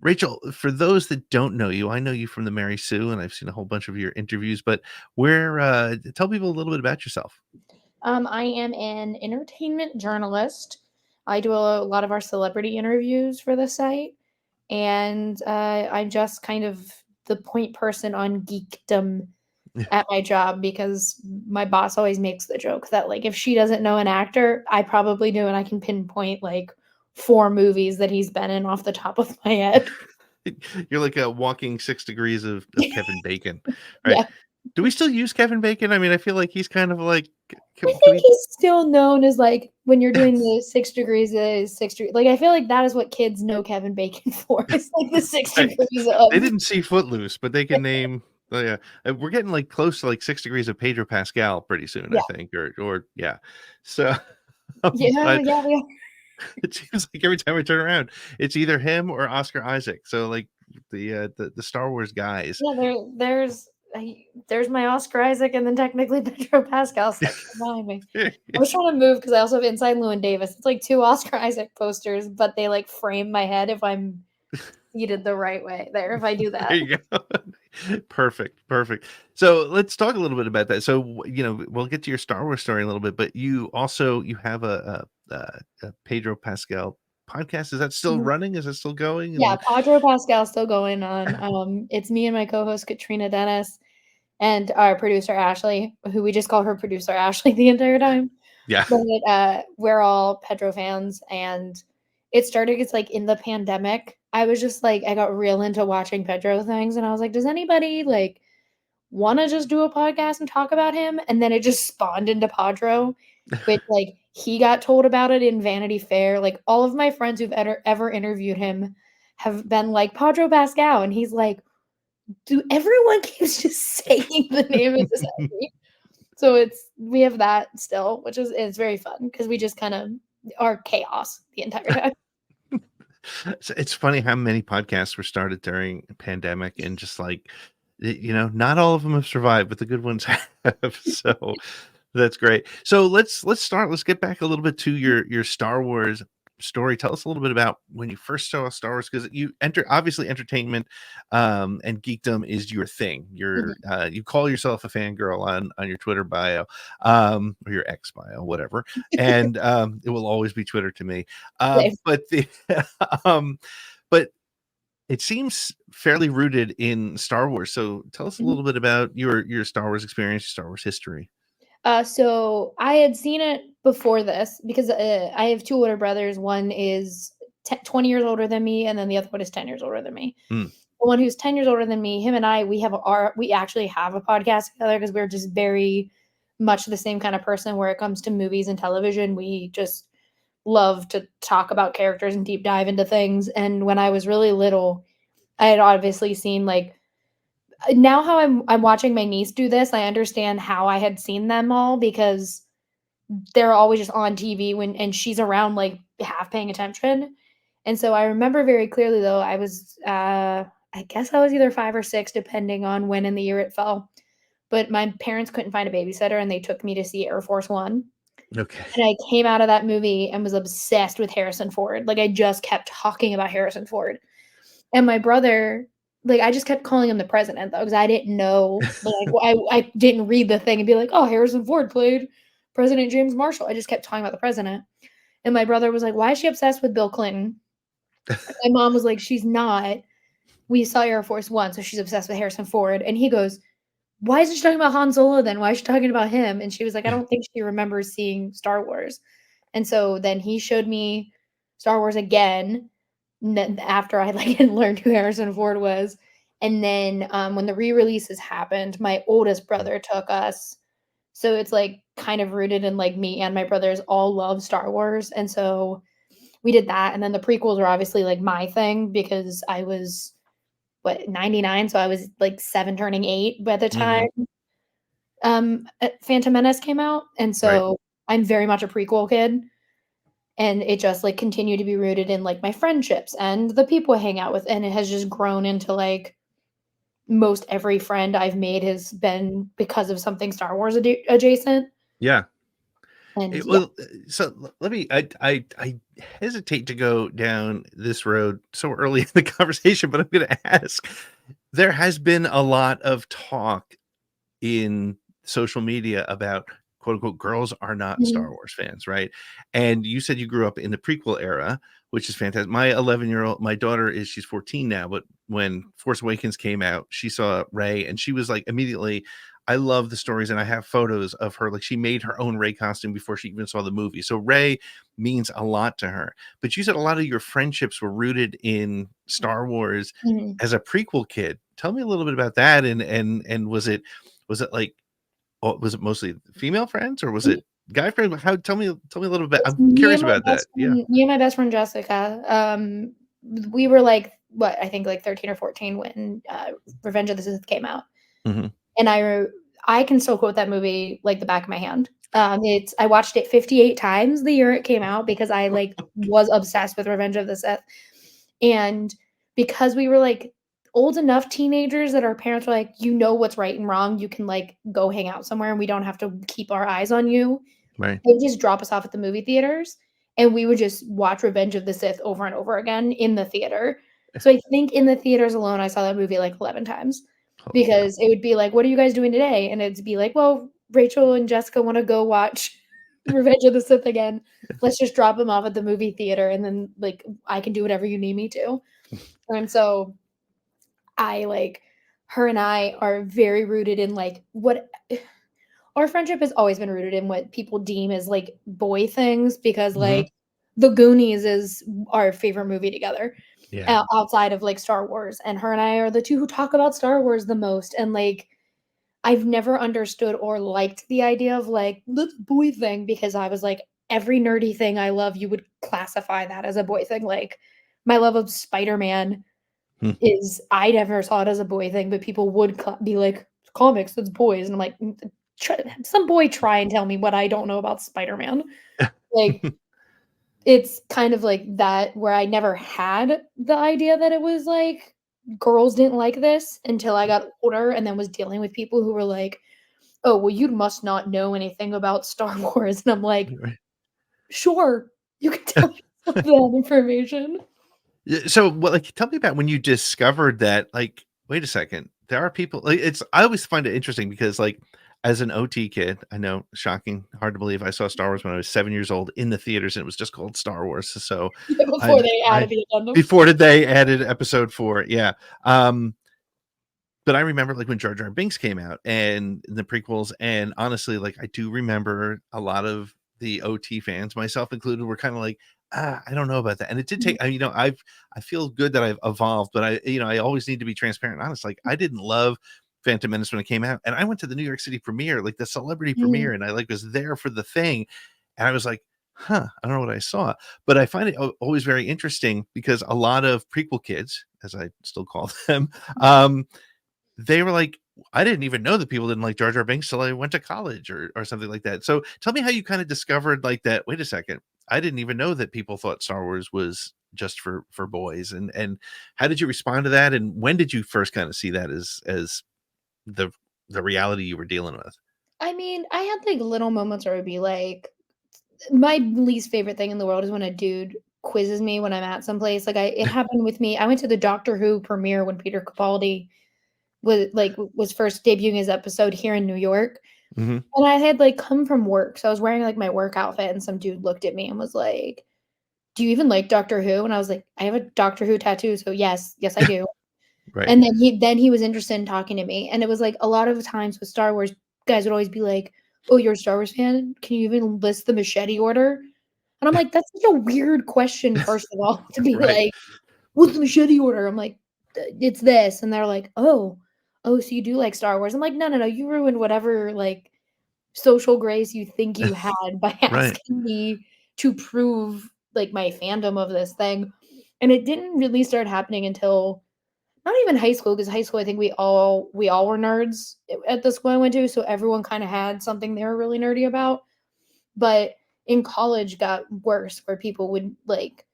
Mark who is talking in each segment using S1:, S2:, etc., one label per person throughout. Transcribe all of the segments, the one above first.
S1: Rachel, for those that don't know you, I know you from the Mary Sue, and I've seen a whole bunch of your interviews, but tell people a little bit about yourself.
S2: I am an entertainment journalist. I do a lot of our celebrity interviews for the site, and I'm just kind of the point person on geekdom at my job because my boss always makes the joke that like if she doesn't know an actor, I probably do, and I can pinpoint like 4 movies that he's been in off the top of my head.
S1: You're like a walking 6 degrees of Kevin Bacon, right?
S2: Yeah.
S1: Do we still use Kevin Bacon? I mean, I feel like he's kind of like,
S2: I
S1: can
S2: think
S1: we?
S2: he's still known as like when you're doing the 6 degrees is 6 degrees. Like I feel like that is what kids know Kevin Bacon for. It's like the six
S1: Right.
S2: degrees
S1: They
S2: of
S1: didn't see Footloose, but they can name. Oh, yeah, we're getting like close to like 6 degrees of Pedro Pascal pretty soon, I
S2: yeah,
S1: think, or yeah. So,
S2: yeah,
S1: but
S2: yeah, yeah.
S1: it seems like every time I turn around, it's either him or Oscar Isaac. So like the Star Wars guys.
S2: Yeah, there's my Oscar Isaac and then technically Pedro Pascal sitting behind me. I was trying to move because I also have Inside Llewyn Davis. It's like 2 Oscar Isaac posters, but they like frame my head if I'm seated the right way there. If I do
S1: There
S2: that,
S1: you go. Perfect, perfect. So let's talk a little bit about that. So we'll get to your Star Wars story in a little bit, but you have a Pedro Pascal podcast. Is that still
S2: Mhm.
S1: running? Is it still going?
S2: Yeah,
S1: And
S2: Pedro Pascal still going on. It's me and my co-host Katrina Dennis and our producer Ashley, who we just call her producer Ashley the entire time.
S1: yeah,
S2: But we're all Pedro fans, and it started. It's like in the pandemic. I was just like, I got real into watching Pedro things, and I was like, does anybody like want to just do a podcast and talk about him? And then it just spawned into Pedro, which like he got told about it in Vanity Fair. Like all of my friends who've ever interviewed him have been like Pedro Pascal, and he's like, do everyone keeps just saying the name of this entity? So we have that still, which is it's very fun because we just kind of are chaos the entire time.
S1: it's funny how many podcasts were started during a pandemic, and just like not all of them have survived, but the good ones have. So that's great. So let's start. Let's get back a little bit to your Star Wars story. Tell us a little bit about when you first saw Star Wars, because you obviously entertainment and geekdom is your thing.
S2: Mhm.
S1: You call yourself a fangirl on your Twitter bio, or your X bio, whatever, and it will always be Twitter to me.
S2: Same.
S1: But the but it seems fairly rooted in Star Wars. So tell us a
S2: Mhm.
S1: little bit about your Star Wars experience, your Star Wars history.
S2: So I had seen it before this because I have 2 older brothers. One is 20 years older than me, and then the other one is 10 years older than me.
S1: Mm,
S2: The one who's 10 years older than me, him and I, we actually have a podcast together because we're just very much the same kind of person where it comes to movies and television. We just love to talk about characters and deep dive into things. And when I was really little, I had obviously seen like now how I'm watching my niece do this, I understand how I had seen them all because they're always just on TV when and she's around like half paying attention. And so I remember very clearly though, I guess I was either 5 or 6 depending on when in the year it fell. But my parents couldn't find a babysitter and they took me to see Air Force 1.
S1: okay.
S2: And I came out of that movie and was obsessed with Harrison Ford. Like I just kept talking about Harrison Ford. And my brother, like I just kept calling him the president though, because I didn't know. Like I didn't read the thing and be like, oh, Harrison Ford played President James Marshall. I just kept talking about the president. And my brother was like, why is she obsessed with Bill Clinton? And my mom was like, she's not. We saw Air Force One, so she's obsessed with Harrison Ford. And he goes, why isn't she talking about Han Solo then? Why is she talking about him? And she was like, I don't think she remembers seeing Star Wars. And so then he showed me Star Wars again after I like had learned who Harrison Ford was. And then when the re-releases happened, my oldest brother took us. So it's like kind of rooted in like me and my brothers all love Star Wars. And so we did that. And then the prequels were obviously like my thing because I was what 99, so I was like 7 turning 8 by the time
S1: Hmm.
S2: Phantom Menace came out. And
S1: Right.
S2: so I'm very much a prequel kid. And it just like continued to be rooted in like my friendships and the people I hang out with. And it has just grown into like most every friend I've made has been because of something Star Wars adjacent.
S1: Yeah.
S2: And yeah.
S1: Well, so let me. I hesitate to go down this road so early in the conversation, but I'm going to ask. There has been a lot of talk in social media about quote unquote girls are not
S2: Mhm,
S1: Star Wars fans, right? And you said you grew up in the prequel era, which is fantastic. My 11-year-old, my daughter she's 14 now, but when Force Awakens came out, she saw Rey and she was like immediately, I love the stories and I have photos of her. Like she made her own Rey costume before she even saw the movie. So Rey means a lot to her. But you said a lot of your friendships were rooted in Star Wars
S2: mhm.
S1: as a prequel kid. Tell me a little bit about that. And was it like, oh, was it mostly female friends or was it guy friends? How tell me a little bit.
S2: It's
S1: I'm curious about that. Yeah.
S2: me and my best friend Jessica, we were, like, what, I think, like, 13 or 14 when, Revenge of the Sith came out,
S1: Mhm.
S2: and I can still quote that movie like the back of my hand. I watched it 58 times the year it came out because I, like, was obsessed with Revenge of the Sith, and because we were, like, old enough teenagers that our parents were like, "You know what's right and wrong, you can, like, go hang out somewhere, and we don't have to keep our eyes on you."
S1: Right.
S2: They would just drop us off at the movie theaters, and we would just watch Revenge of the Sith over and over again in the theater. So I think in the theaters alone, I saw that movie like 11 times
S1: Holy cow.
S2: because it would be like, "What are you guys doing today?" And it'd be like, "Well, Rachel and Jessica wanna go watch Revenge of the Sith again. Let's just drop them off at the movie theater, and then, like, I can do whatever you need me to." And so I, like her and I are very rooted in, like, what our friendship has always been rooted in what people deem as, like, boy things because,
S1: Mhm.
S2: like, The Goonies is our favorite movie together,
S1: Yeah.
S2: outside of, like, Star Wars, and her and I are the 2 who talk about Star Wars the most, and, like, I've never understood or liked the idea of, like, "This boy thing," because I was like, every nerdy thing I love, you would classify that as a boy thing, like, my love of Spider-Man
S1: Hmm.
S2: is I never saw it as a boy thing, but people would be like, "Comics, that's boys," and I'm like, tr some boy try and tell me what I don't know about Spider-Man." Like, it's kind of like that where I never had the idea that it was like, girls didn't like this until I got older and then was dealing with people who were like, "Oh, well, you must not know anything about Star Wars," and I'm like,
S1: Right.
S2: "Sure, you can tell me some of that information."
S1: Yeah, so, well, like, tell me about when you discovered that, like, wait a second, there are people like, it's I always find it interesting because, like, as an OT kid, I know, shocking, hard to believe, I saw Star Wars when I was 7 years old in the theaters, and it was just called Star Wars, so
S2: Before
S1: I
S2: they
S1: I
S2: added the addendum.
S1: before did they added episode 4, yeah, but I remember, like, when Jar Jar Binks came out and the prequels, and honestly, like, I do remember a lot of the OT fans, myself included, were kinda like, "Ah, I don't know about that," and it did take I feel good that I've evolved, but I always need to be transparent and honest, like, I didn't love Phantom Menace when it came out, and I went to the New York City premiere, like, the celebrity
S2: Mhm,
S1: premiere, and I, like, was there for the thing, and I was like, "Huh, I don't know what I saw," but I find it always very interesting because a lot of prequel kids, as I still call them, um, they were like, I didn't even know that people didn't like Jar Jar Binks till I went to college or something like that. So tell me how you kind of discovered like that. Wait a second, I didn't even know that people thought Star Wars was just for boys. And how did you respond to that? And when did you first kind of see that as the the reality you were dealing with?
S2: I mean, I had, like, little moments where it would be like my least favorite thing in the world is when a dude quizzes me when I'm at some place, like, it happened with me I went to the Doctor Who premiere when Peter Capaldi was first debuting his episode here in New York,
S1: Hmm.
S2: and I had, like, come from work, so I was wearing, like, my work outfit, and some dude looked at me and was like, "Do you even like Doctor Who?" And I was like, "I have a Doctor Who tattoo, so yes, I do."
S1: Right.
S2: And then he was interested in talking to me, and it was like a lot of times with Star Wars, guys would always be like, "Oh, you're a Star Wars fan? Can you even list the machete order?" And I'm like, "That's such a weird question, first of all, to be
S1: Right.
S2: like, 'What's the machete order?'" I'm like, It's this." And they're like, "Oh, so you do like Star Wars." I'm like, "No, no, no, you ruined whatever, like, social grace you think you had by
S1: Right.
S2: asking me to prove, like, my fandom of this thing." And it didn't really start happening until not even high school, because high school, I think we all were nerds at the school I went to, so everyone kinda had something they were really nerdy about, but in college got worse where people would, like,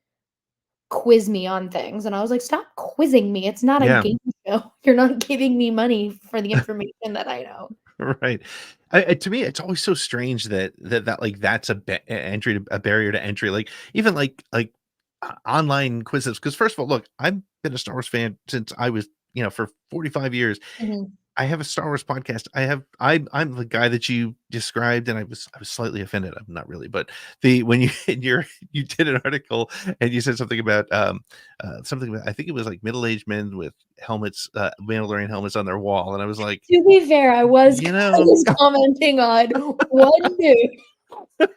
S2: quiz me on things, and I was like, "Stop quizzing me, it's not a
S1: Yeah.
S2: game show. You're not giving me money for the information that I know."
S1: Right. To me, it's always so strange that like that's a barrier to entry. Like even online quizzes. Because first of all, look, I've been a Star Wars fan since I was for 45 years.
S2: Mhm.
S1: I have a Star Wars podcast. I'm the guy that you described, and I was slightly offended. I'm not really, but the when you you did an article and you said something about, I think it was like middle-aged men with helmets, Mandalorian helmets on their wall, and I was like,
S2: To be fair, I was
S1: you
S2: I
S1: know,
S2: was commenting on one dude,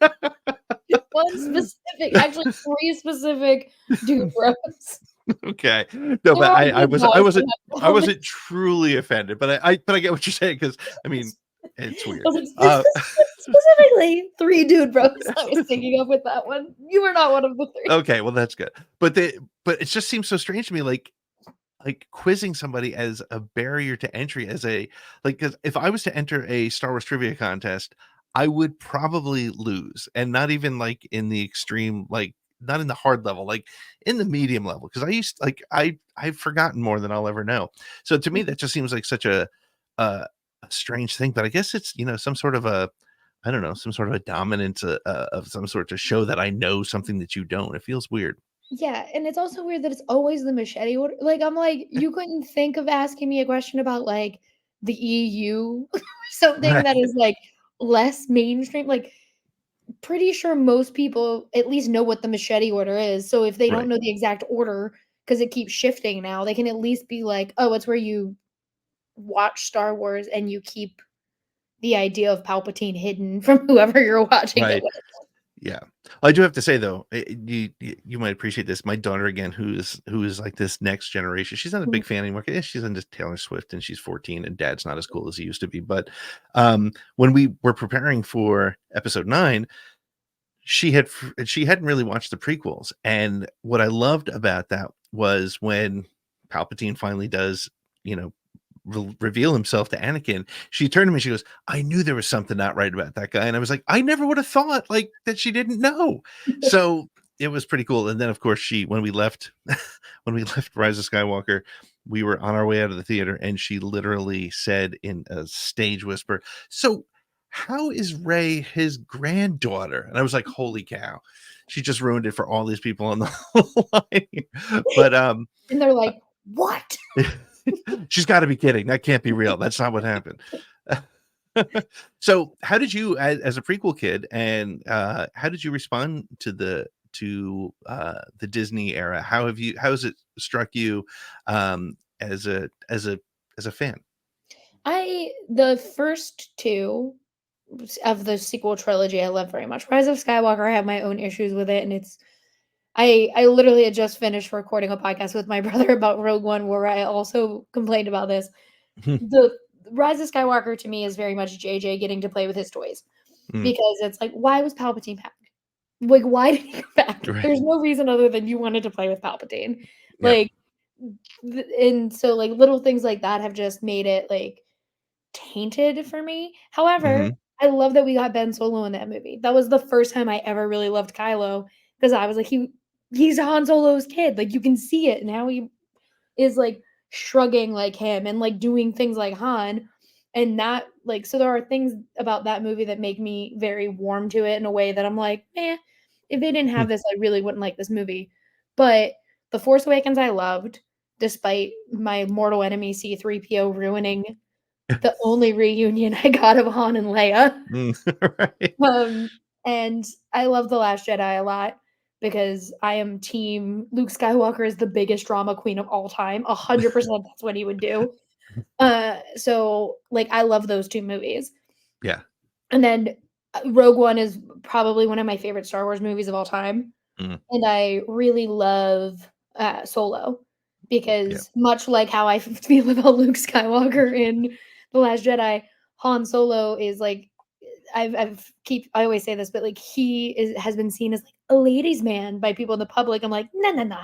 S2: one specific, actually 3 specific dude bros.
S1: okay, no,
S2: There
S1: but
S2: are
S1: I
S2: good
S1: wasn't I
S2: guys that
S1: wasn't
S2: have
S1: I wasn't
S2: helmets.
S1: truly offended, but I get what you're saying because I mean it's
S2: I
S1: weird.
S2: was like, specifically 3 dude bros I was thinking of with that one. You were not one of the 3.
S1: Okay, well that's good, but it just seems so strange to me, like quizzing somebody as a barrier to entry as a like because if I was to enter a Star Wars trivia contest, I would probably lose, and not even like in the extreme, like not in the hard level, like in the medium level. Because I used like I've forgotten more than I'll ever know. So to me, that just seems like such a, a strange thing. But I guess it's some sort of a I don't know, some sort of a dominance of some sort to show that I know something that you don't. It feels weird.
S2: Yeah, and it's also weird that it's always the machete order. Like, I'm like, you couldn't think of asking me a question about like the EU or something that
S1: Right,
S2: is like less mainstream. Like, pretty sure most people at least know what the machete order is. So if they don't
S1: right.
S2: know the exact order, because it keeps shifting now, they can at least be like, oh, it's where you watch Star Wars and you keep the idea of Palpatine hidden from whoever you're watching it
S1: Right.
S2: with.
S1: Yeah. I do have to say though, you might appreciate this. My daughter again, who is like this next generation. She's not a
S2: Mhm.
S1: big fan anymore. Yeah, she's into Taylor Swift and she's 14 and dad's not as cool as he used to be. But when we were preparing for episode 9, she hadn't really watched the prequels. And what I loved about that was when Palpatine finally does, you know, reveal himself to Anakin, she turned to me, she goes, "I knew there was something not right about that guy." And I was like, "I never would have thought like that she didn't know." So it was pretty cool. And then of course when we left when we left Rise of Skywalker, we were on our way out of the theater and she literally said in a stage whisper, "So how is Ray his granddaughter?" And I was like, "Holy cow." She just ruined it for all these people on the line. But
S2: And they're like, what?
S1: she's got to be kidding. That can't be real. That's not what happened. So, how did you, as a prequel kid, and how did you respond to the Disney era? How has it struck you as a fan?
S2: The first 2 of the sequel trilogy I love very much. Rise of Skywalker, I have my own issues with it, and I literally had just finished recording a podcast with my brother about Rogue One where I also complained about this. The Rise of Skywalker to me is very much JJ getting to play with his toys
S1: Mm,
S2: because it's like, why was Palpatine back? Like, why did he come back?
S1: right.
S2: There's no reason other than you wanted to play with Palpatine.
S1: Yeah.
S2: Like, and so like little things like that have just made it like tainted for me. However,
S1: Hmm.
S2: I love that we got Ben Solo in that movie. That was the first time I ever really loved Kylo because I was like, he's Han Solo's kid. Like you can see it, and how he is like shrugging like him and like doing things like Han. And that like so there are things about that movie that make me very warm to it in a way that I'm like, eh, if they didn't have this, I really wouldn't like this movie. But The Force Awakens I loved, despite my mortal enemy C3PO ruining the only reunion I got of Han and Leia.
S1: Mm, right.
S2: Um, and I love The Last Jedi a lot because I am team Luke Skywalker is the biggest drama queen of all time. 100% that's what he would do. So like I love those 2 movies.
S1: Yeah.
S2: And then Rogue One is probably one of my favorite Star Wars movies of all time.
S1: Mm,
S2: And I really love Solo
S1: yeah.
S2: because much like how I feel about Luke Skywalker in The Last Jedi, Han Solo is like I always say this, but like has been seen as like a ladies' man by people in the public. I'm like, no, no, no.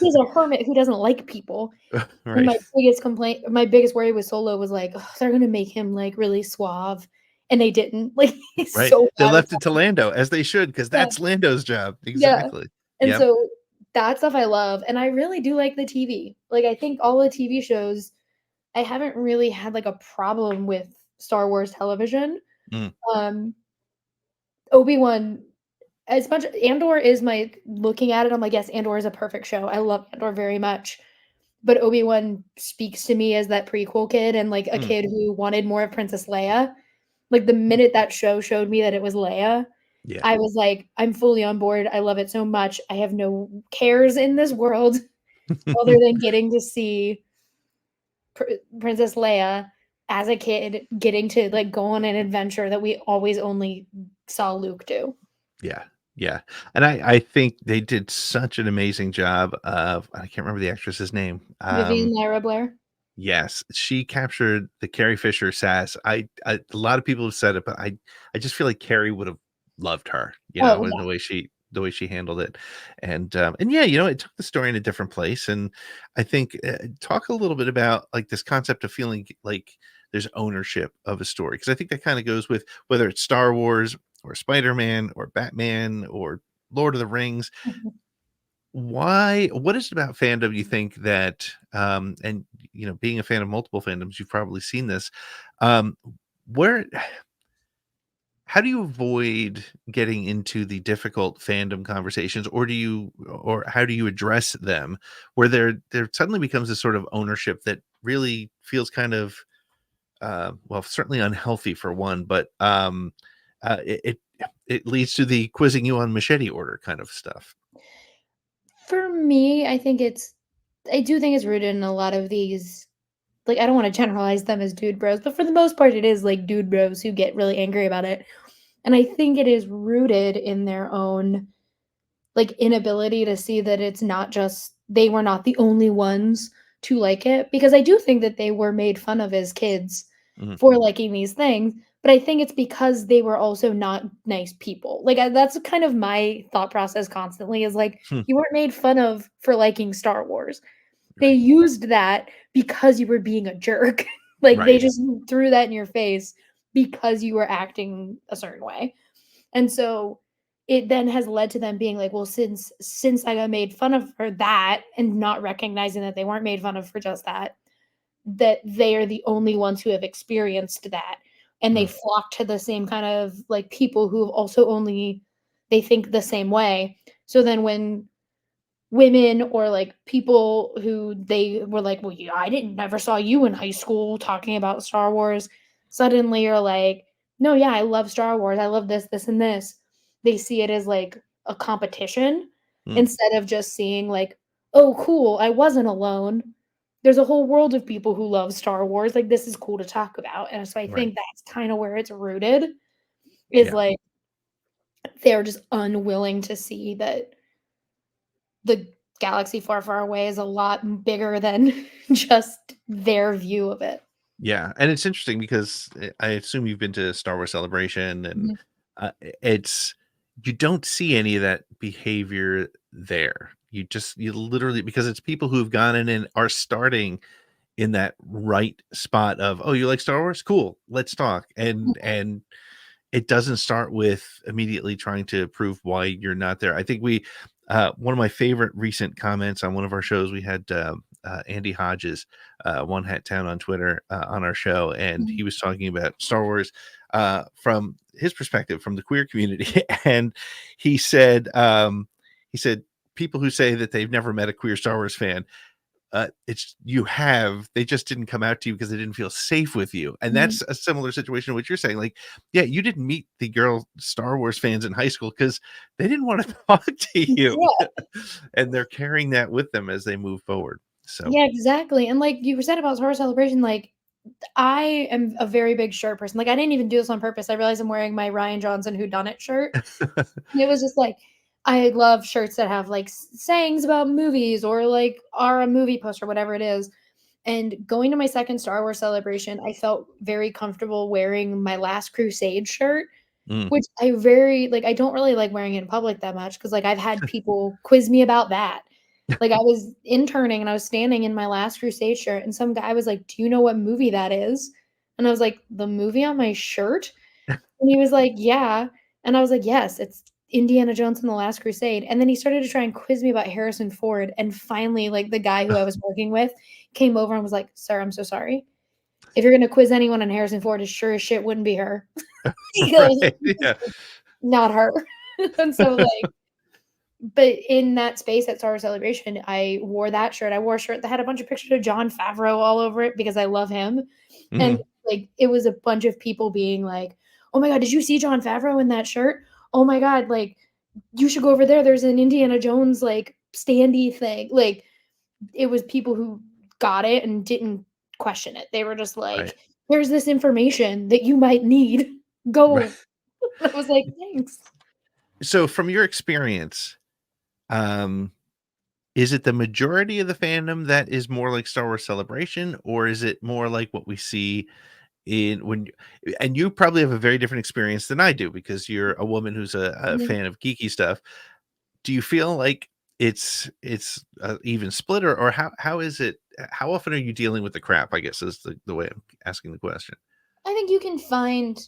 S2: He's a hermit who doesn't like people. And
S1: Right.
S2: my biggest worry with Solo was like, "Ugh, they're gonna make him like really suave, and they didn't. Like he's
S1: Right.
S2: so
S1: They
S2: bad.
S1: left it to Lando as they should, because
S2: Yeah,
S1: that's Lando's job.
S2: yeah.
S1: Exactly.
S2: And
S1: Yep.
S2: so that stuff I love, and I really do like the TV. Like I think all the TV shows, I haven't really had like a problem with Star Wars television.
S1: Mm,
S2: Um, Obi-Wan, as much Andor is my looking at it, I'm like, yes, Andor is a perfect show. I love Andor very much. But Obi-Wan speaks to me as that prequel kid and like a
S1: mm,
S2: kid who wanted more of Princess Leia. Like the minute that show showed me that it was Leia,
S1: yeah.
S2: I was like, I'm fully on board. I love it so much. I have no cares in this world other than getting to see Princess Leia as a kid getting to like go on an adventure that we always only saw Luke do.
S1: Yeah, yeah, and I think they did such an amazing job of I can't remember the actress's name.
S2: Vivian Lyra Blair.
S1: Yes, she captured the Carrie Fisher sass. A lot of people have said it, but I just feel like Carrie would have loved her,
S2: Oh
S1: in
S2: yeah.
S1: the way she handled it, and yeah, it took the story in a different place, and I think talk a little bit about like this concept of feeling like there's ownership of a story because I think that kind of goes with whether it's Star Wars or Spider Man or Batman or Lord of the Rings. Why what is it about fandom you think that, and, being a fan of multiple fandoms, you've probably seen this, um, where how do you avoid getting into the difficult fandom conversations, or how do you address them where there suddenly becomes this sort of ownership that really feels kind of, well, certainly unhealthy for one, but, it leads to the quizzing you on machete order kind of stuff.
S2: For me, I do think it's rooted in a lot of these, like, I don't wanna generalize them as dude bros, but for the most part, it is, like, dude bros who get really angry about it, and I think it is rooted in their own, like, inability to see that it's not just they were not the only ones to like it, because I do think that they were made fun of as kids
S1: Mhm.
S2: for liking these things, but I think it's because they were also not nice people. Like, that's kind of my thought process constantly is, like,
S1: Hmm.
S2: you weren't made fun of for liking Star Wars. They
S1: Right.
S2: used that because you were being a jerk. Like, they
S1: Right.
S2: just threw that in your face because you were acting a certain way. And so it then has led to them being like, well, since I got made fun of for that and not recognizing that they weren't made fun of for just that, that they are the only ones who have experienced that. And they
S1: Mm,
S2: flock to the same kind of like people who have also only they think the same way. So then when women or like people who they were like, well, yeah, I didn't never saw you in high school talking about Star Wars. Suddenly you're like, no, yeah, I love Star Wars. I love this, this, and this. They see it as like a competition
S1: mm,
S2: instead of just seeing like, oh, cool, I wasn't alone. There's a whole world of people who love Star Wars. Like this is cool to talk about. And so I
S1: right.
S2: think that's kind of where it's rooted is
S1: Yeah.
S2: like they're just unwilling to see that the galaxy far, far away is a lot bigger than just their view of it.
S1: Yeah, and it's interesting because I assume you've been to Star Wars Celebration and,
S2: Mhm.
S1: it's you don't see any of that behavior there. You literally because it's people who've gone in and are starting in that right spot of, "Oh, you like Star Wars? Cool, let's talk." And it doesn't start with immediately trying to prove why you're not there. I think one of my favorite recent comments on one of our shows, we had Andy Hodges, One Hat Town on Twitter, on our show, and he
S2: Mhm.
S1: was talking about Star Wars from his perspective, from the queer community, and he said, um, he said, people who say that they've never met a queer Star Wars fan, it's you have they just didn't come out to you because they didn't feel safe with you, and
S2: Mhm.
S1: that's a similar situation to what you're saying. Like, yeah, you didn't meet the girl Star Wars fans in high school because they didn't want to talk to you,
S2: Yeah.
S1: and they're carrying that with them as they move forward. So,
S2: Yeah, exactly, and like you said about Star Wars Celebration, like, I am a very big shirt person, like, I didn't even do this on purpose, I realized I'm wearing my Ryan Johnson Whodunit shirt, and it was just like, I love shirts that have, like, sayings about movies or, like, are a movie poster, whatever it is, and going to my second Star Wars Celebration, I felt very comfortable wearing my Last Crusade shirt,
S1: mm,
S2: which I don't really like wearing it in public that much because like, I've had people quiz me about that. Like, I was interning and I was standing in my Last Crusade shirt, and some guy was like, "Do you know what movie that is?" And I was like, "The movie on my shirt?" And he was like, "Yeah." And I was like, "Yes, it's Indiana Jones and the Last Crusade." And then he started to try and quiz me about Harrison Ford, and finally, like, the guy who I was working with came over and was like, "Sir, I'm so sorry. if you're gonna quiz anyone on Harrison Ford, it sure as shit wouldn't be her. Because
S1: Right. Yeah.
S2: not her. And so, like, but in that space at Star Wars Celebration, I wore that shirt. I wore a shirt that had a bunch of pictures of Jon Favreau all over it because I love him. And,
S1: Mhm.
S2: like, it was a bunch of people being like, "Oh my god, did you see Jon Favreau in that shirt? Oh my god, like, you should go over there. There's an Indiana Jones, like, standee thing." Like, it was people who got it and didn't question it. They were just
S1: Right.
S2: like, "Here's this information that you might need.
S1: Right.
S2: Go." I was like, "Thanks."
S1: So from your experience, um, is it the majority of the fandom that is more like Star Wars Celebration, or is it more like what we see in when and you probably have a very different experience than I do because you're a woman who's a
S2: Mhm.
S1: fan of geeky stuff. Do you feel like it's a even split, or how is it? How often are you dealing with the crap? I guess is the way I'm asking the question.
S2: I think you can find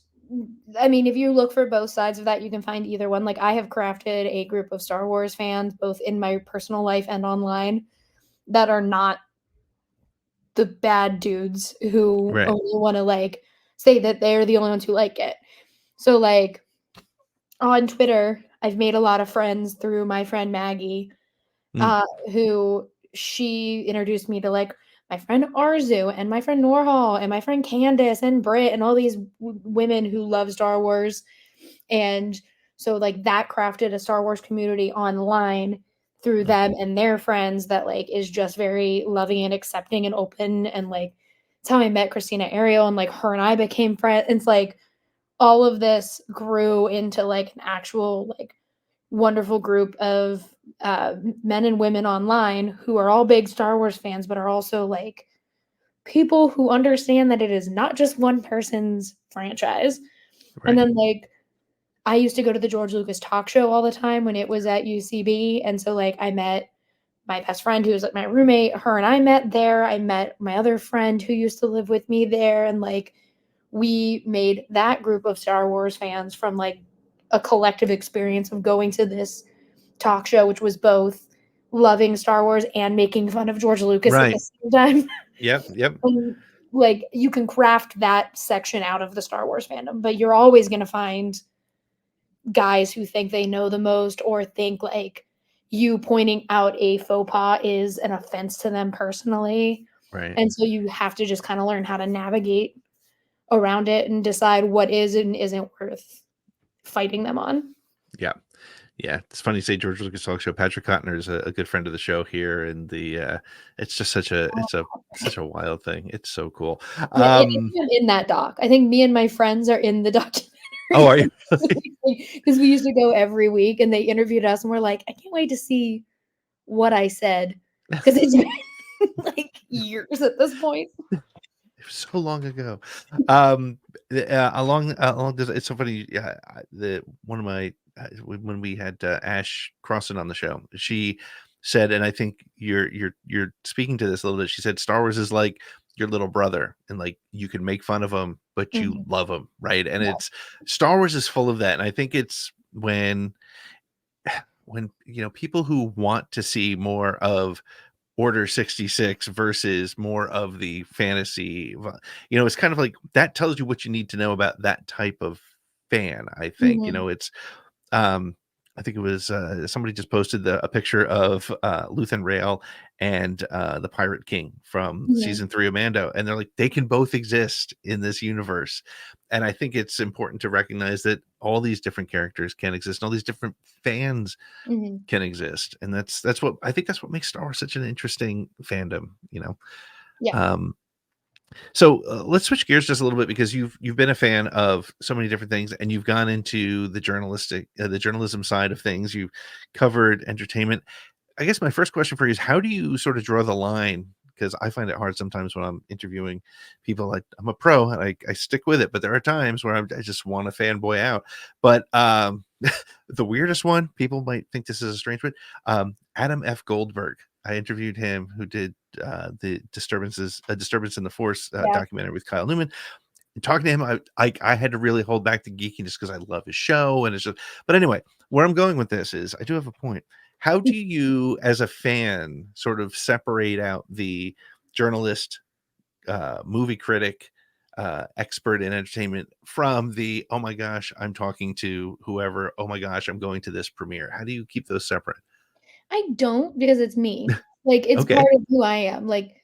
S2: I mean, if you look for both sides of that, you can find either one. Like, I have crafted a group of Star Wars fans, both in my personal life and online, that are not the bad dudes who
S1: Right.
S2: only wanna, like, say that they're the only ones who like it. So, like, on Twitter, I've made a lot of friends through my friend Maggie,
S1: Mm,
S2: who she introduced me to, like, my friend Arzu and my friend Norhal and my friend Candace and Britt and all these women who love Star Wars. And so, like, that crafted a Star Wars community online through
S1: mm,
S2: them and their friends that, like, is just very loving and accepting and open. And, like, it's how I met Christina Ariel, and, like, her and I became friends. It's like all of this grew into, like, an actual, like, wonderful group of men and women online who are all big Star Wars fans, but are also, like, people who understand that it is not just one person's franchise. And
S1: right.
S2: then, like, I used to go to the George Lucas talk show all the time when it was at UCB, and so, like, I met my best friend who was, like, my roommate, her and I met there. I met my other friend who used to live with me there, and, like, we made that group of Star Wars fans from, like, a collective experience of going to this talk show, which was both loving Star Wars and making fun of George Lucas at the
S1: Right.
S2: same time.
S1: Yep. Yep.
S2: And, like, you can craft that section out of the Star Wars fandom, but you're always gonna find guys who think they know the most or think, like, you pointing out a faux pas is an offense to them personally.
S1: Right.
S2: And so you have to just kinda learn how to navigate around it and decide what is and isn't worth fighting them on.
S1: Yeah. Yeah, it's funny you say George Lucas Talk Show. Patrick Cotner is a good friend of the show here, and it's just such a wild thing. It's so cool.
S2: Yeah, I
S1: Um,
S2: think I'm in that doc. I think me and my friends are in the
S1: oh,
S2: documentary
S1: are you really?
S2: because we used to go every week, and they interviewed us, and we're like, "I can't wait to see what I said because it's been, like, years at this point."
S1: It was so long ago. Along this, it's so funny. Yeah, the one of my when we had Ash Crossan on the show, she said, and I think you're speaking to this a little bit. She said Star Wars is like your little brother, and like you can make fun of him, but you
S2: Mhm.
S1: love him, right? And
S2: Yeah.
S1: it's Star Wars is full of that, and I think it's when people who want to see more of Order 66 versus more of the fantasy. It's kind of like that tells you what you need to know about that type of fan, I think.
S2: Mhm.
S1: Um, I think it was somebody just posted a picture of Luthen Rail and the Pirate King from
S2: Mhm.
S1: season 3 of Mando, and they're like they can both exist in this universe. And I think it's important to recognize that all these different characters can exist, and all these different fans
S2: Mhm.
S1: can exist, and that's what I think that's what makes Star Wars such an interesting fandom.
S2: Yeah.
S1: Um, so let's switch gears just a little bit because you've been a fan of so many different things, and you've gone into the journalism side of things. You've covered entertainment. I guess my first question for you is how do you sort of draw the line? Because I find it hard sometimes when I'm interviewing people. Like I'm a pro and I stick with it, but there are times where I just want to fanboy out. But the weirdest one, people might think this is a strange one. Adam F. Goldberg. I interviewed him, who did the a disturbance in the Force
S2: Yeah.
S1: documentary with Kyle Newman. And talking to him, I had to really hold back the geekiness because I love his show, and it's just. But anyway, where I'm going with this is, I do have a point. How do you, as a fan, sort of separate out the journalist, movie critic? expert in entertainment from the, oh my gosh, I'm talking to whoever, oh my gosh, I'm going to this premiere? How do you keep those separate?
S2: I don't because it's me. Like, it's
S1: Okay.
S2: part of who I am. Like,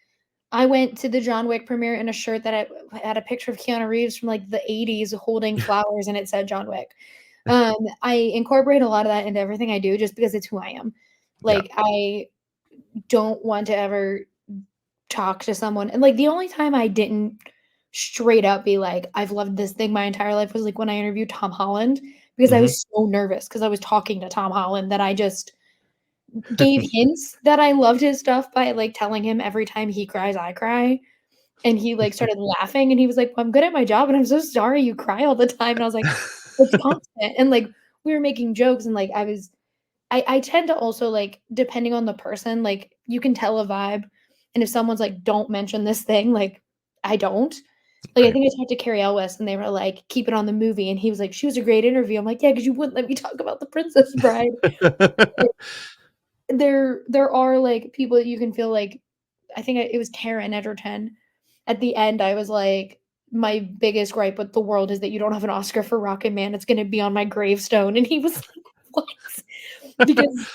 S2: I went to the John Wick premiere in a shirt that had a picture of Keanu Reeves from, like, the '80s holding flowers, and it said John Wick. I incorporate a lot of that into everything I do just because it's who I am.
S1: Yeah.
S2: Like, I don't want to ever talk to someone and, like, the only time I didn't straight up be like, "I've loved this thing my entire life," was, like, when I interviewed Tom Holland because I
S1: Hmm.
S2: was so nervous because I was talking to Tom Holland that I just gave hints that I loved his stuff by, like, telling him every time he cries, I cry, and he, like, started laughing, and he was like, "Well, I'm good at my job, and I'm so sorry you cry all the time," and I was like, "It's constant," and, like, we were making jokes, and, like, I tend to also, like, depending on the person, like, you can tell a vibe, and if someone's like, "Don't mention this thing," like, I don't. Like, I
S1: Right.
S2: think I talked to Carrie Elwes, and they were like, "Keep it on the movie," and he was like, "She was a great interview." I'm like, "Yeah, because you wouldn't let me talk about The Princess Bride." There are, like, people that you can feel like I think it was Taron Egerton. At the end, I was like, "My biggest gripe with the world is that you don't have an Oscar for Rocket Man. It's gonna be on my gravestone." And he was like, "What?" Because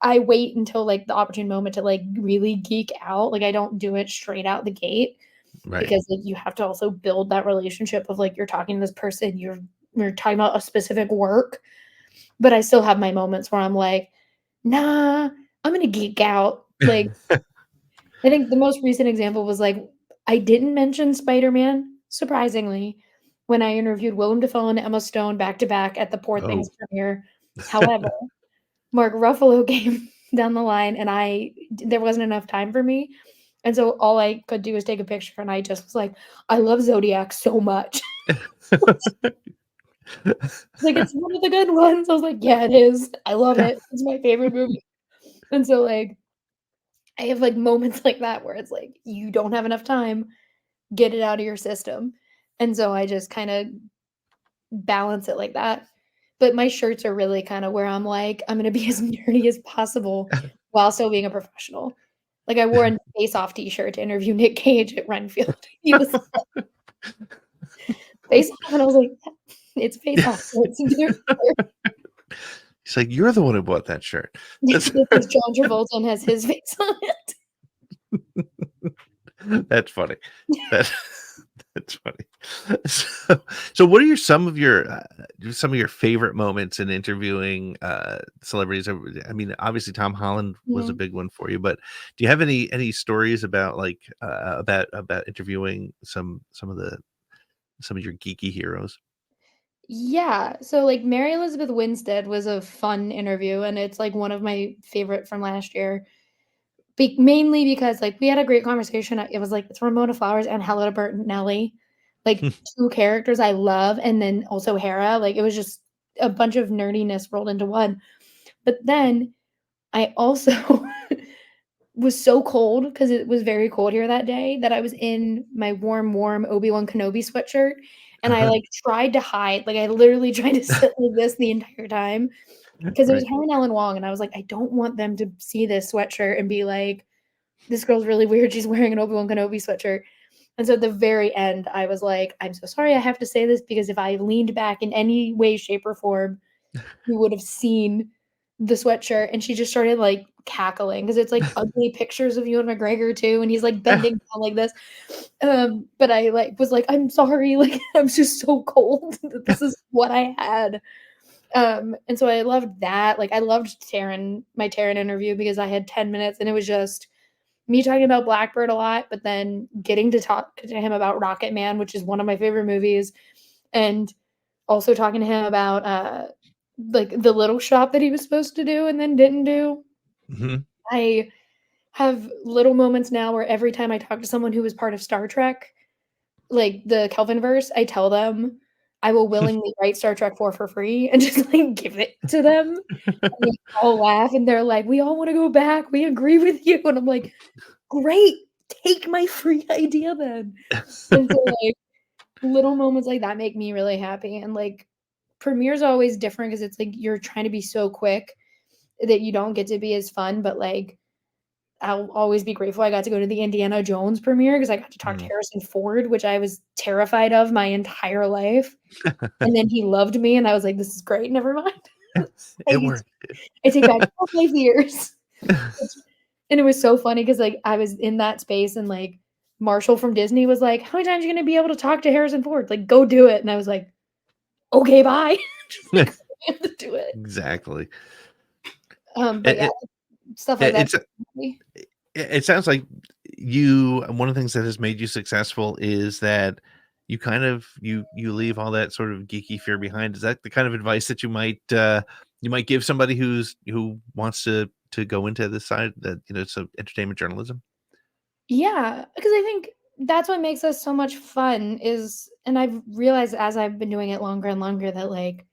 S2: I wait until, like, the opportune moment to, like, really geek out. Like, I don't do it straight out the gate
S1: Right.
S2: because, like, you have to also build that relationship of, like, you're talking to this person, you're talking about a specific work, but I still have my moments where I'm like, "Nah, I'm gonna geek out." Like, I think the most recent example was, like, I didn't mention Spider-Man, surprisingly, when I interviewed Willem Dafoe and Emma Stone back to back at the Poor Things
S1: Oh.
S2: premiere. However, Mark Ruffalo came down the line, and there wasn't enough time for me, and so all I could do was take a picture, and I just was like, "I love Zodiac so much." Like, "It's one of the good ones." I was like, "Yeah, it is. I love it. It's my favorite movie." And so, like, I have, like, moments like that where it's like, you don't have enough time, get it out of your system, and so I just kinda balance it like that. But my shirts are really kinda where I'm like, I'm gonna be as nerdy as possible while still being a professional. Like, I wore a Face Off t-shirt to interview Nick Cage at Renfield. He was like, "Face Off?" And I was like, "Yeah, it's Face Off, so it's
S1: He's like, "You're the one who bought that shirt." That's
S2: this is John Travolta and has his face on it."
S1: that's funny. That that's funny. So so what are some of your favorite moments in interviewing, celebrities? I mean, obviously, Tom Holland was a
S2: Mhm.
S1: big one for you, but do you have any stories about, like, about interviewing some of your geeky heroes?
S2: Yeah, so, like, Mary Elizabeth Winstead was a fun interview, and it's, like, one of my favorite from last year. Mainly because, like, we had a great conversation. It was, like, it's Ramona Flowers and Helena Bertinelli, like, 2 characters I love, and then also Hera. Like, it was just a bunch of nerdiness rolled into one. But then I also was so cold because it was very cold here that day that I was in my warm Obi-Wan Kenobi sweatshirt, and I,
S1: Uh-huh.
S2: like, tried to hide. Like, I literally tried to sit like this the entire time because it was
S1: Right.
S2: her and Ellen Wong, and I was like, "I don't want them to see this sweatshirt and be like, 'This girl's really weird, she's wearing an Obi-Wan Kenobi sweatshirt.'" And so at the very end, I was like, "I'm so sorry I have to say this because if I leaned back in any way, shape, or form, you would have seen the sweatshirt." And she just started, like, cackling because it's, like, ugly pictures of Ewan McGregor too, and he's, like, bending down like this. But I, like, was like, "I'm sorry, like, I'm just so cold that this is what I had." And so I loved that. Like, I loved my Taron interview because I had 10 minutes, and it was just me talking about Blackbird a lot, but then getting to talk to him about Rocket Man, which is one of my favorite movies, and also talking to him about, like, the Little Shop that he was supposed to do and then didn't do.
S1: Mhm.
S2: I have little moments now where every time I talk to someone who was part of Star Trek, like the Kelvinverse, I tell them I will willingly write Star Trek 4 for free and just, like, give it to them, and they all laugh, and they're like, "We all wanna go back, we agree with you," and I'm like, "Great, take my free idea then." And so, like, little moments like that make me really happy, and, like, premiere's always different because it's, like, you're trying to be so quick that you don't get to be as fun, but, like, I'll always be grateful I got to go to the Indiana Jones premiere because I got to talk to
S1: Mm.
S2: Harrison Ford, which I was terrified of my entire life. And then he loved me, and I was like, "This is great, never mind."
S1: It
S2: I
S1: worked.
S2: I take back all my fears. And it was so funny because, like, I was in that space and, like, Marshall from Disney was like, "How many times are you gonna be able to talk to Harrison Ford? Like, go do it." And I was like, "Okay, bye." Just, like, ran to do it.
S1: Exactly.
S2: But yeah,
S1: It
S2: stuff like
S1: it
S2: that.
S1: it's it sounds like you one of the things that has made you successful is that you kind of you leave all that sort of geeky fear behind. Is that the kind of advice that you might give somebody who wants to go into this side that, so entertainment journalism?
S2: Yeah, because I think that's what makes us so much fun is and I've realized as I've been doing it longer and longer that, like,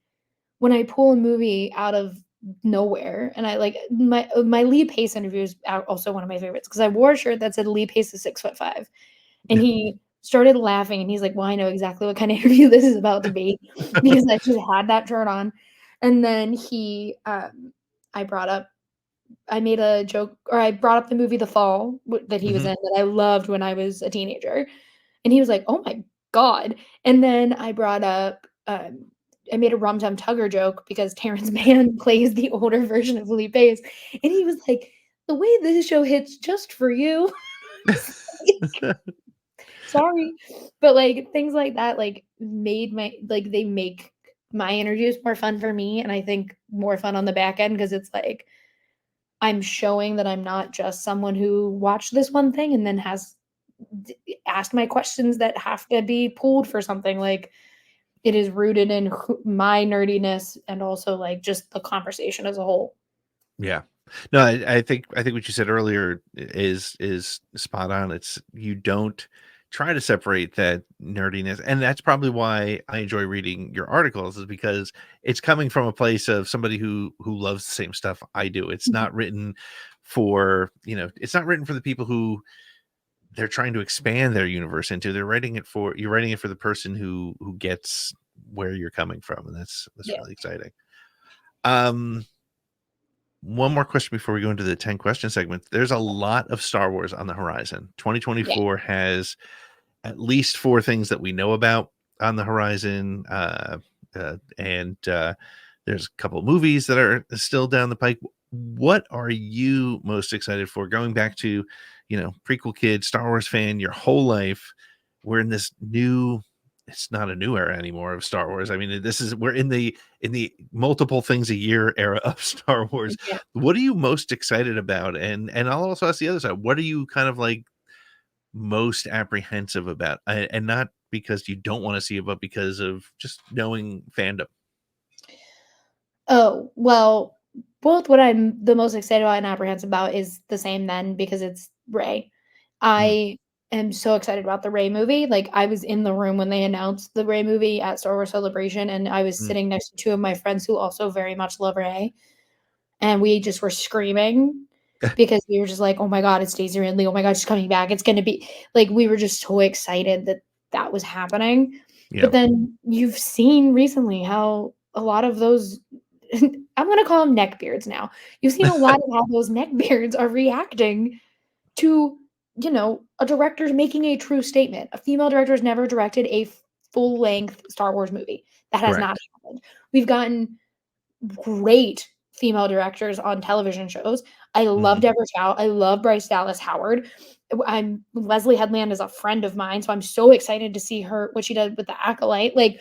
S2: when I pull a movie out of nowhere and I like my Lee Pace interview is also one of my favorites because I wore a shirt that said Lee Pace is 6'5", and he started laughing and he's like, "Well, I know exactly what kind of interview this is about to be because I just had that shirt on." And then I brought up I made a joke or I brought up the movie The Fall that he was
S1: Mhm.
S2: in that I loved when I was a teenager, and he was like, "Oh my god." And then I brought up, I made a Rum Tum Tugger joke because Terrence Mann plays the older version of Lee Pace, and he was like, "The way this show hits just for you." Sorry. But, like, things like that, like, made my like, they make my interviews more fun for me, and I think more fun on the back end because it's like, I'm showing that I'm not just someone who watched this one thing and then has asked my questions that have to be pulled for something, like, it is rooted in my nerdiness and also, like, just the conversation as a whole.
S1: Yeah. No, I think what you said earlier is spot on. It's you don't try to separate that nerdiness, and that's probably why I enjoy reading your articles, is because it's coming from a place of somebody who loves the same stuff I do. It's
S2: Mhm.
S1: not written for, it's not written for the people who they're trying to expand their universe into. You're writing it for the person who gets where you're coming from, and that's
S2: Yeah,
S1: really exciting. Um One more question before we go into the 10 question segment. There's a lot of Star Wars on the horizon.
S2: yeah.
S1: 2024 has at least 4 things that we know about on the horizon. And there's a couple of movies that are still down the pike. What are you most excited for? Going back to, prequel kid, Star Wars fan, your whole life. We're in this new, it's not a new era anymore of Star Wars. I mean, we're in the multiple things a year era of Star Wars.
S2: Yeah.
S1: What are you most excited about? And I'll also ask the other side. What are you kind of like most apprehensive about? And not because you don't want to see it, but because of just knowing fandom.
S2: Oh, well, both what I'm the most excited about and apprehensive about is the same then because it's Rey.
S1: Mm,
S2: I am so excited about the Rey movie. Like, I was in the room when they announced the Rey movie at Star Wars Celebration, and I was
S1: mm,
S2: sitting next to two of my friends who also very much love Rey, and we just were screaming because we were just like, "Oh my god, it's Daisy Ridley. Oh my god, she's coming back. It's gonna be" like, we were just so excited that that was happening. But
S1: yeah.
S2: then you've seen recently how a lot of those I'm gonna call them neckbeards now. You've seen a lot of how those neckbeards are reacting to, a director making a true statement. A female director has never directed a full-length Star Wars movie. That has not
S1: Correct.
S2: happened. We've gotten great female directors on television shows. I love
S1: Mhm.
S2: Deborah Chow. I love Bryce Dallas Howard. I'm Leslie Headland is a friend of mine, so I'm so excited to see her what she did with The Acolyte. Like,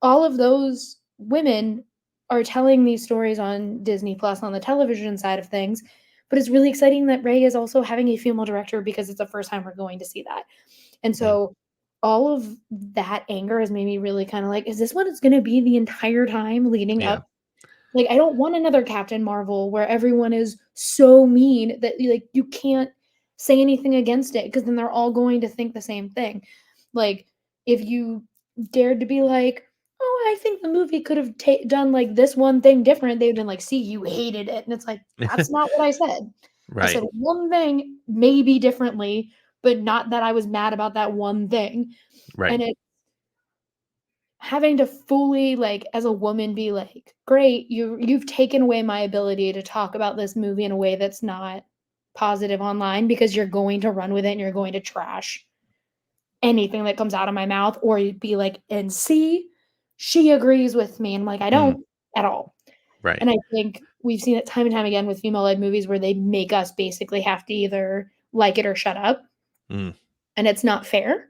S2: all of those women are telling these stories on Disney Plus on the television side of things, but it's really exciting that Rey is also having a female director because it's the first time we're going to see that. And
S1: Yeah.
S2: so all of that anger has made me really kind of like, is this what it's going to be the entire time leading
S1: Yeah.
S2: up? Like, I don't want another Captain Marvel where everyone is so mean that like you can't say anything against it because then they're all going to think the same thing. Like, if you dared to be like, "Oh, I think the movie could have done like this one thing different," they'd been like, "See, you hated it," and it's like that's not what I said. I said
S1: Right.
S2: one thing maybe differently, but not that I was mad about that one thing.
S1: Right.
S2: And it having to fully, like, as a woman be like, "Great, you've taken away my ability to talk about this movie in a way that's not positive online because you're going to run with it and you're going to trash anything that comes out of my mouth, or you'd be like, and see, she agrees with me. And I'm like, I
S1: Mm,
S2: don't at all.
S1: right.
S2: And I think we've seen it time and time again with female-led movies where they make us basically have to either like it or shut up,
S1: Mm,
S2: and it's not fair.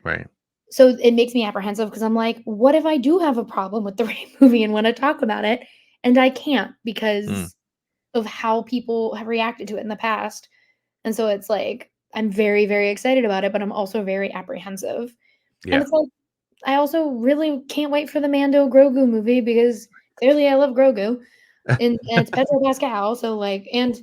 S1: right.
S2: So it makes me apprehensive because I'm like, what if I do have a problem with the rape movie and want to talk about it, and I can't
S1: Mm,
S2: because of how people have reacted to it in the past? And so it's like I'm very, very excited about it, but I'm also very apprehensive. And
S1: yeah.
S2: it's like I also really can't wait for the Mando Grogu movie because clearly I love Grogu. And it's Pedro Pascal, so, like, and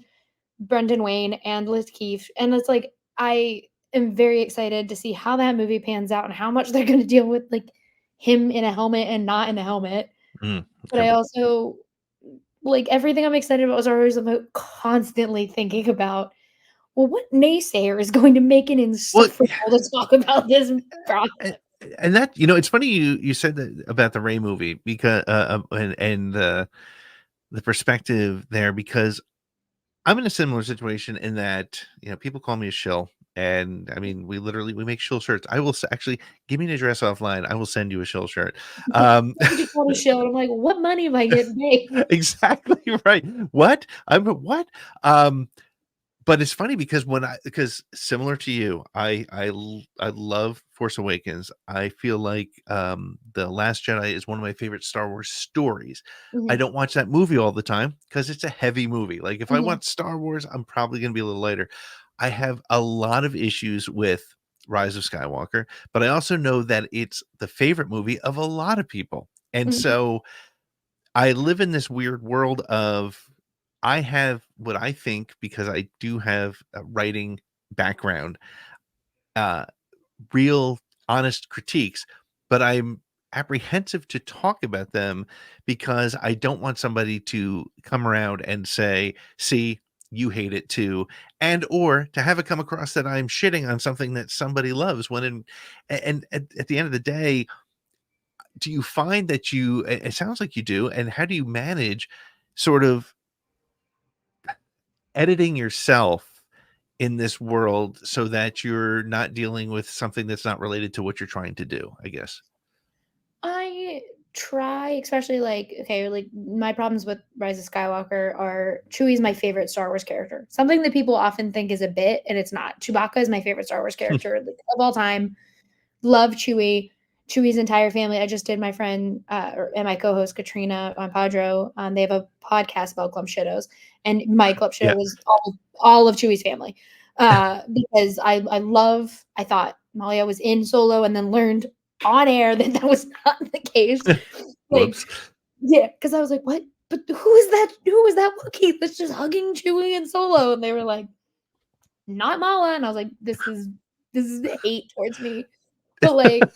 S2: Brendan Wayne and Liz Keefe, and it's like, I am very excited to see how that movie pans out and how much they're gonna deal with, like, him in a helmet and not in a helmet,
S1: Mm,
S2: but I
S1: yep.
S2: also like, everything I'm excited about was always about constantly thinking about, well, what naysayer is going to make it
S1: Well,
S2: insufferable to talk about this
S1: and
S2: process?
S1: and that, it's funny you said that about the Ray movie because and the perspective there, because I'm in a similar situation in that, people call me a shill. And I mean, we make shill shirts. I will actually give me an address offline. I will send you a shill shirt.
S2: To be called a show, and I'm like, "What money am I getting paid?"
S1: Exactly right. What? I'm what? Um, but it's funny because because similar to you, I love Force Awakens. I feel like The Last Jedi is one of my favorite Star Wars stories. I
S2: Mhm,
S1: don't watch that movie all the time because it's a heavy movie. Like if I
S2: mhm,
S1: watch Star Wars, I'm probably going to be a little lighter. I have a lot of issues with Rise of Skywalker, but I also know that it's the favorite movie of a lot of people. And
S2: mhm,
S1: so I live in this weird world of I have what I think, because I do have a writing background, uh, real honest critiques, but I'm apprehensive to talk about them because I don't want somebody to come around and say, "See, you hate it too," and or to have it come across that I'm shitting on something that somebody loves. When in, and at the end of the day, do you find that it sounds like you do, and how do you manage sort of editing yourself in this world so that you're not dealing with something that's not related to what you're trying to do, I guess?
S2: I try, especially like okay, like my problems with Rise of Skywalker are Chewie's my favorite Star Wars character. Something that people often think is a bit, and it's not. Chewbacca is my favorite Star Wars character like, of all time. Love Chewie. Chewie's entire family. I just did my friend and my co-host Katrina on Padro. They have a podcast about Clump Shittos, and my Clump Shitto
S1: Yeah,
S2: was all of Chewie's family. Because I thought Malia was in Solo, and then learned on air that that was not the case. Like,
S1: whoops.
S2: yeah, because I was like, what? But who is that? Who is that Wookiee that's just hugging Chewie and Solo? And they were like, not Mala. And I was like, this is hate towards me. But like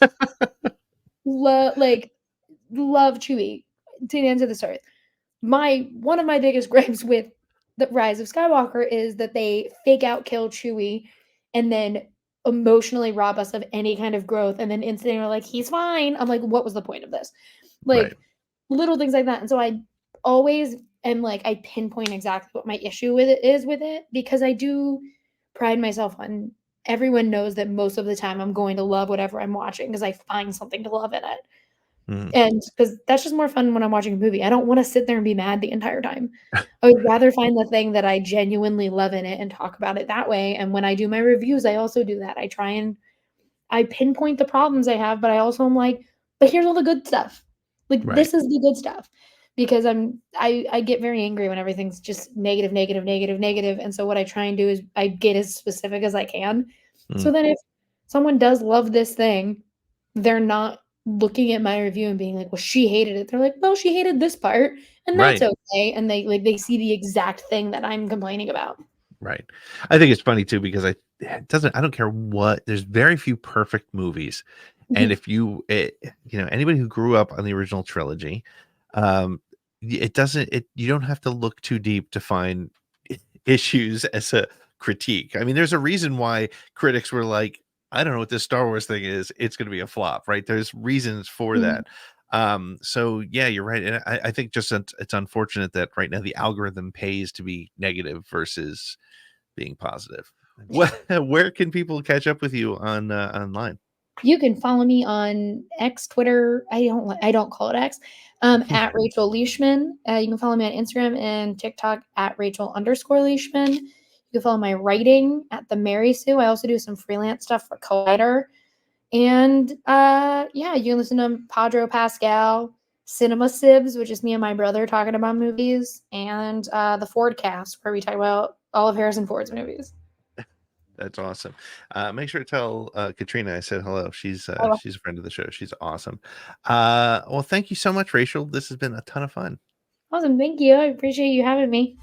S2: love Chewie. To the ends of this earth. My one of my biggest gripes with the Rise of Skywalker is that they fake out kill Chewie and then emotionally rob us of any kind of growth, and then instantly are like, he's fine. I'm like, what was the point of this?
S1: Right,
S2: Like little things like that. And so I always am like, I pinpoint exactly what my issue with it is with it because I do pride myself on everyone knows that most of the time I'm going to love whatever I'm watching because I find something to love in it.
S1: mhm,
S2: And because that's just more fun when I'm watching a movie. I don't wanna sit there and be mad the entire time. I would rather find the thing that I genuinely love in it and talk about it that way, and when I do my reviews, I also do that. I pinpoint the problems I have, but I also am like, "But here's all the good stuff." Like,
S1: right,
S2: this is the good stuff because I get very angry when everything's just negative, negative, negative, negative, and so what I try and do is I get as specific as I can.
S1: mm,
S2: So then if someone does love this thing, they're not looking at my review and being like, "Well, she hated it." They're like, "Well, she hated this part, and that's
S1: right,
S2: okay." And they see the exact thing that I'm complaining about.
S1: right. I think it's funny too because it doesn't I don't care what there's very few perfect movies, and
S2: Mhm,
S1: if anybody who grew up on the original trilogy, um, it doesn't it you don't have to look too deep to find issues as a critique. I mean, there's a reason why critics were like, I don't know what this Star Wars thing is. It's going to be a flop, right? There's reasons for
S2: mhm.
S1: that. So yeah, you're right. And I think just it's unfortunate that right now the algorithm pays to be negative versus being positive. Where can people catch up with you on online?
S2: You can follow me on X, Twitter. I don't call it X. At Rachel Leishman. You can follow me on Instagram and TikTok at Rachel_Leishman. You can follow my writing at the Mary Sue. I also do some freelance stuff for Collider. And yeah, you can listen to Pedro Pascal, Cinema Sibs, which is me and my brother talking about movies, and the Ford Cast, where we talk about all of Harrison Ford's movies.
S1: That's awesome. Make sure to tell Katrina I said hello. She's
S2: Oh,
S1: a friend of the show. She's awesome. Well, thank you so much, Rachel. This has been a ton of fun.
S2: awesome. Thank you. I appreciate you having me.